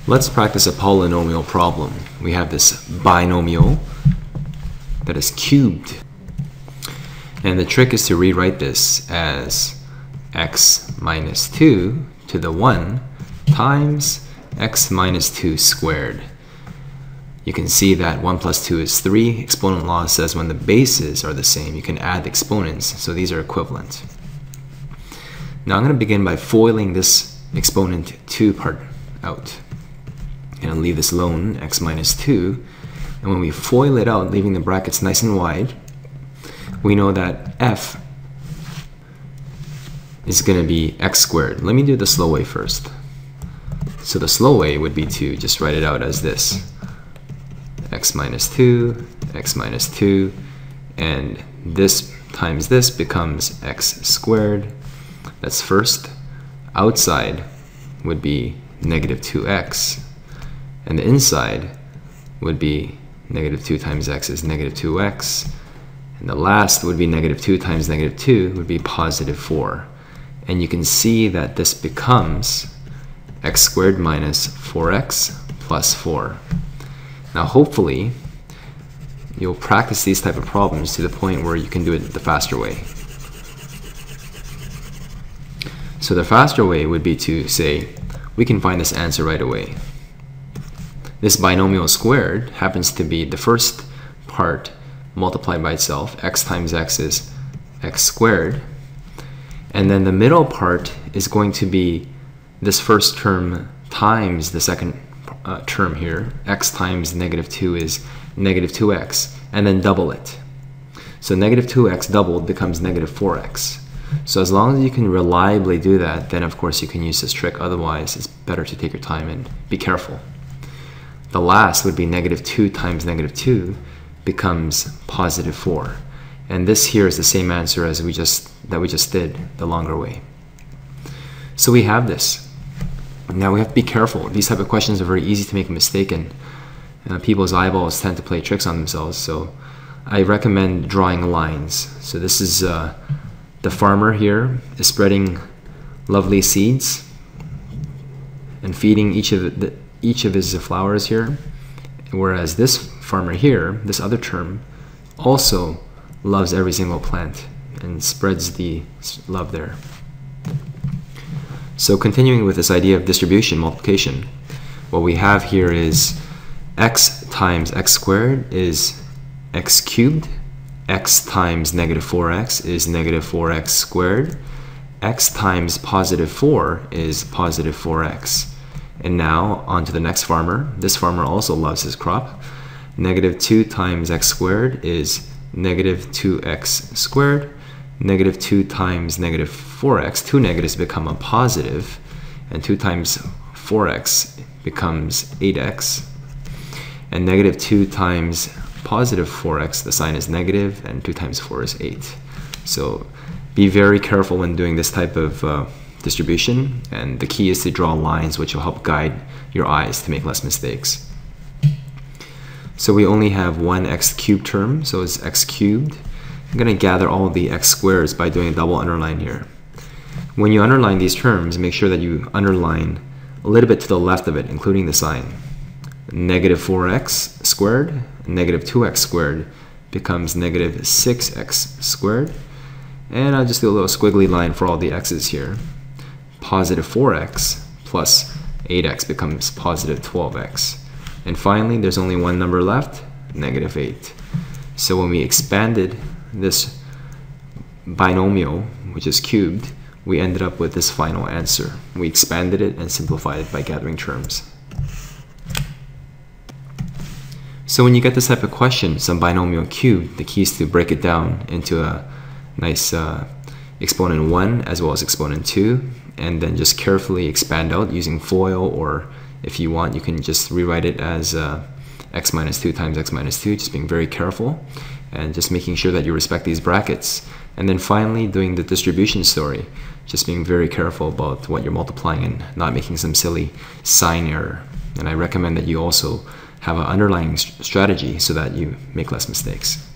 Let's practice a polynomial problem. We have this binomial that is cubed. And the trick is to rewrite this as x minus 2 to the 1 times x minus 2 squared. You can see that 1 plus 2 is 3. Exponent law says when the bases are the same, you can add the exponents, so these are equivalent. Now I'm going to begin by foiling this exponent 2 part out. And I'll leave this alone, x minus 2. And when we FOIL it out, leaving the brackets nice and wide, we know that f is going to be x squared. Let me do the slow way first. So the slow way would be to just write it out as this. X minus 2, and this times this becomes x squared. That's first. Outside would be negative 2x. And the inside would be negative 2 times x is negative 2x. And the last would be negative 2 times negative 2 would be positive 4. And you can see that this becomes x squared minus 4x plus 4. Now hopefully you'll practice these type of problems to the point where you can do it the faster way. So the faster way would be to say, we can find this answer right away. This binomial squared happens to be the first part multiplied by itself. X times x is x squared. And then the middle part is going to be this first term times the second term here. X times negative 2 is negative 2x. And then double it. So negative 2x doubled becomes negative 4x. So as long as you can reliably do that, then of course you can use this trick. Otherwise, it's better to take your time and be careful. The last would be negative 2 times negative 2 becomes positive 4. And this here is the same answer as we just did the longer way. So we have this. Now we have to be careful. These type of questions are very easy to make a mistake in. People's eyeballs tend to play tricks on themselves. So I recommend drawing lines. So this is the farmer here is spreading lovely seeds and feeding each of his flowers here, whereas this farmer here, this other term, also loves every single plant and spreads the love there. So continuing with this idea of distribution, multiplication, what we have here is x times x squared is x cubed, x times negative 4x is negative 4x squared, x times positive 4 is positive 4x. And now on to the next farmer. This farmer also loves his crop. Negative 2 times x squared is negative 2x squared. Negative 2 times negative 4x, two negatives become a positive, and 2 times 4x becomes 8x. And negative 2 times positive 4x, the sign is negative, and 2 times 4 is 8. So be very careful when doing this type of distribution, and the key is to draw lines which will help guide your eyes to make less mistakes. So we only have one x cubed term, so it's x cubed. I'm going to gather all the x squares by doing a double underline here. When you underline these terms, make sure that you underline a little bit to the left of it, including the sign. Negative 4x squared, negative 2x squared becomes negative 6x squared. And I'll just do a little squiggly line for all the x's here. Positive 4x plus 8x becomes positive 12x. And finally, there's only one number left, negative 8. So when we expanded this binomial, which is cubed, we ended up with this final answer. We expanded it and simplified it by gathering terms. So when you get this type of question, some binomial cubed, the key is to break it down into a nice exponent 1 as well as exponent 2, and then just carefully expand out using FOIL, or if you want, you can just rewrite it as x minus 2 times x minus 2, just being very careful and just making sure that you respect these brackets. And then finally doing the distribution story, just being very careful about what you're multiplying and not making some silly sign error. And I recommend that you also have an underlying strategy so that you make less mistakes.